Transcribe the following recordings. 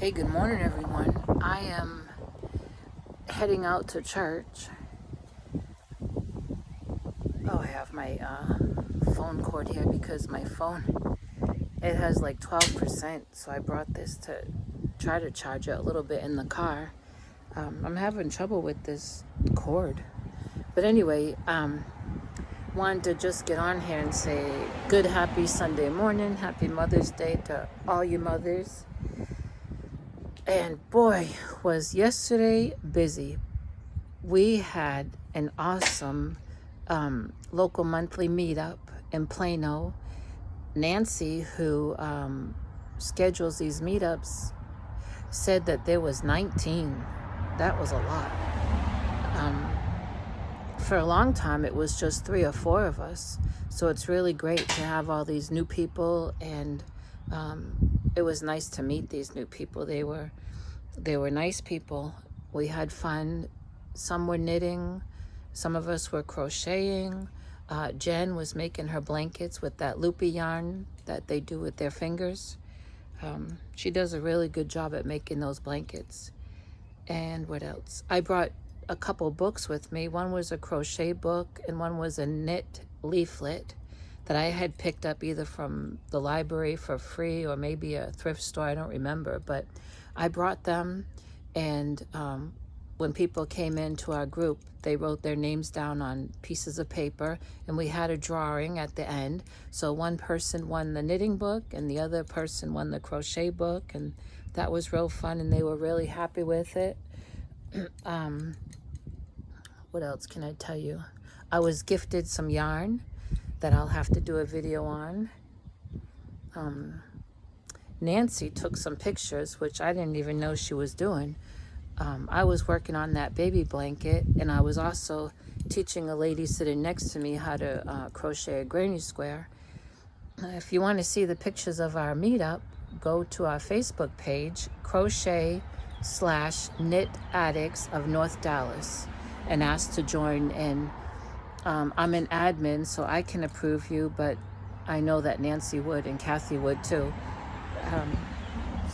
Hey, good morning, everyone. I am heading out to church. Oh, I have my phone cord here because my phone, it has like 12%, so I brought this to try to charge it a little bit in the car. I'm having trouble with this cord. But anyway, wanted to just get on here and say good, happy Sunday morning. Happy Mother's Day to all you mothers. And boy, was yesterday busy. We had an awesome local monthly meetup in Plano. Nancy, who schedules these meetups, said that there was 19. That was a lot. For a long time, it was just 3 or 4 of us. So it's really great to have all these new people, and it was nice to meet these new people. They were nice people. We had fun. Some were knitting. Some of us were crocheting. Jen was making her blankets with that loopy yarn that they do with their fingers. She does a really good job at making those blankets. And what else? I brought a couple books with me. One was a crochet book and one was a knit leaflet that I had picked up either from the library for free or maybe a thrift store. I don't remember, but I brought them, and when people came into our group, they wrote their names down on pieces of paper, and we had a drawing at the end. So one person won the knitting book and the other person won the crochet book, and that was real fun, and they were really happy with it. What else can I tell you? I was gifted some yarn that I'll have to do a video on. Nancy took some pictures, which I didn't even know she was doing. I was working on that baby blanket, and I was also teaching a lady sitting next to me how to crochet a granny square. If you want to see the pictures of our meetup, go to our Facebook page, crochet/knit addicts of North Dallas, and ask to join in. I'm an admin, so I can approve you, but I know that Nancy would and Kathy would too.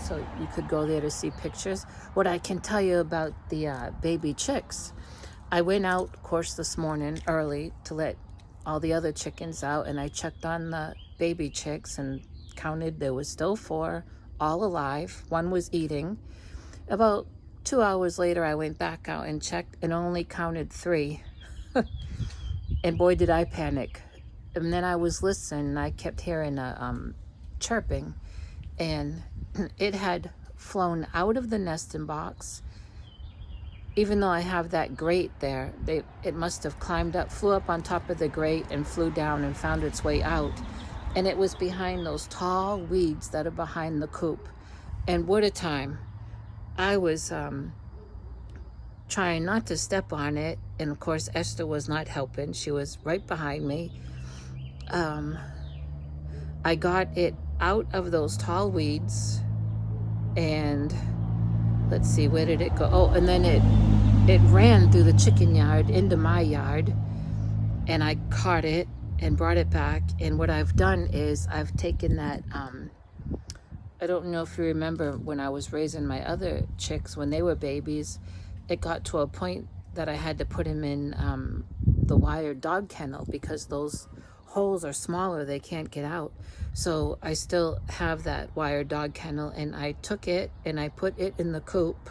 So you could go there to see pictures. What I can tell you about the baby chicks, I went out, of course, this morning early to let all the other chickens out, and I checked on the baby chicks and counted. There was still 4, all alive. One was eating. About 2 hours later, I went back out and checked and only counted 3. And boy, did I panic. And then I was listening, I kept hearing a chirping, and it had flown out of the nesting box. Even though I have that grate there, it must have climbed up, flew up on top of the grate and flew down and found its way out. And it was behind those tall weeds that are behind the coop. And what a time. I was trying not to step on it, and of course Esther was not helping. She was right behind me. I got it out of those tall weeds, and let's see, where did it go? Oh, and then it ran through the chicken yard into my yard, and I caught it and brought it back. And what I've done is I've taken that, I don't know if you remember when I was raising my other chicks when they were babies, it got to a point that I had to put them in the wired dog kennel because those holes are smaller, they can't get out. So I still have that wired dog kennel, and I took it and I put it in the coop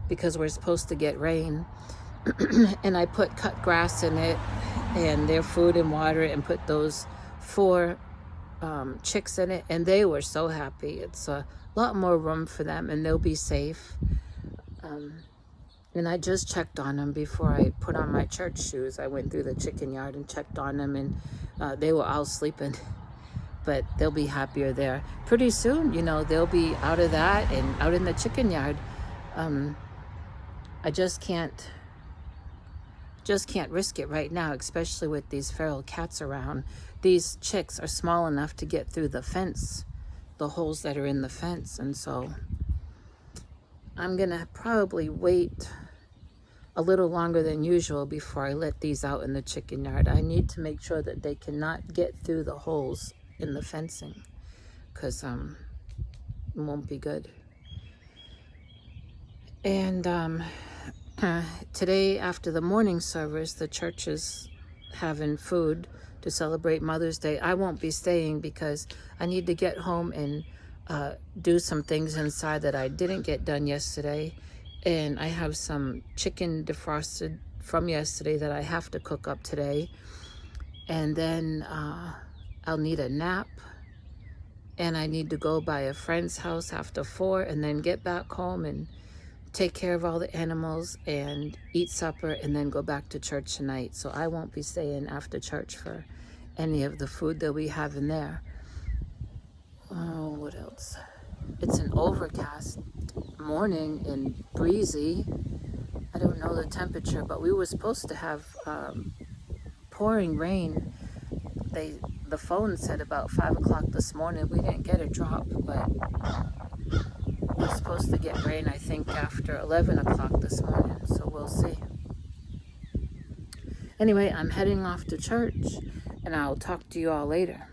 because we're supposed to get rain. And I put cut grass in it and their food and water, and put those 4 chicks in it, and they were so happy. It's a lot more room for them, and they'll be safe. And I just checked on them before I put on my church shoes. I went through the chicken yard and checked on them, and they were all sleeping. But they'll be happier there. Pretty soon, they'll be out of that and out in the chicken yard. I just can't risk it right now, especially with these feral cats around. These chicks are small enough to get through the fence, the holes that are in the fence, and so I'm gonna probably wait a little longer than usual before I let these out in the chicken yard. I need to make sure that they cannot get through the holes in the fencing, because it won't be good. And today, after the morning service, the church is having food to celebrate Mother's Day. I won't be staying because I need to get home and do some things inside that I didn't get done yesterday. And I have some chicken defrosted from yesterday that I have to cook up today. And then I'll need a nap. And I need to go by a friend's house after 4 and then get back home and take care of all the animals and eat supper and then go back to church tonight. So I won't be staying after church for any of the food that we have in there. Oh, what else? It's an overcast morning and breezy. I don't know the temperature, but we were supposed to have pouring rain. The phone said about 5 o'clock this morning. We didn't get a drop, but we're supposed to get rain, I think, after 11 o'clock this morning, so we'll see. Anyway, I'm heading off to church, and I'll talk to you all later.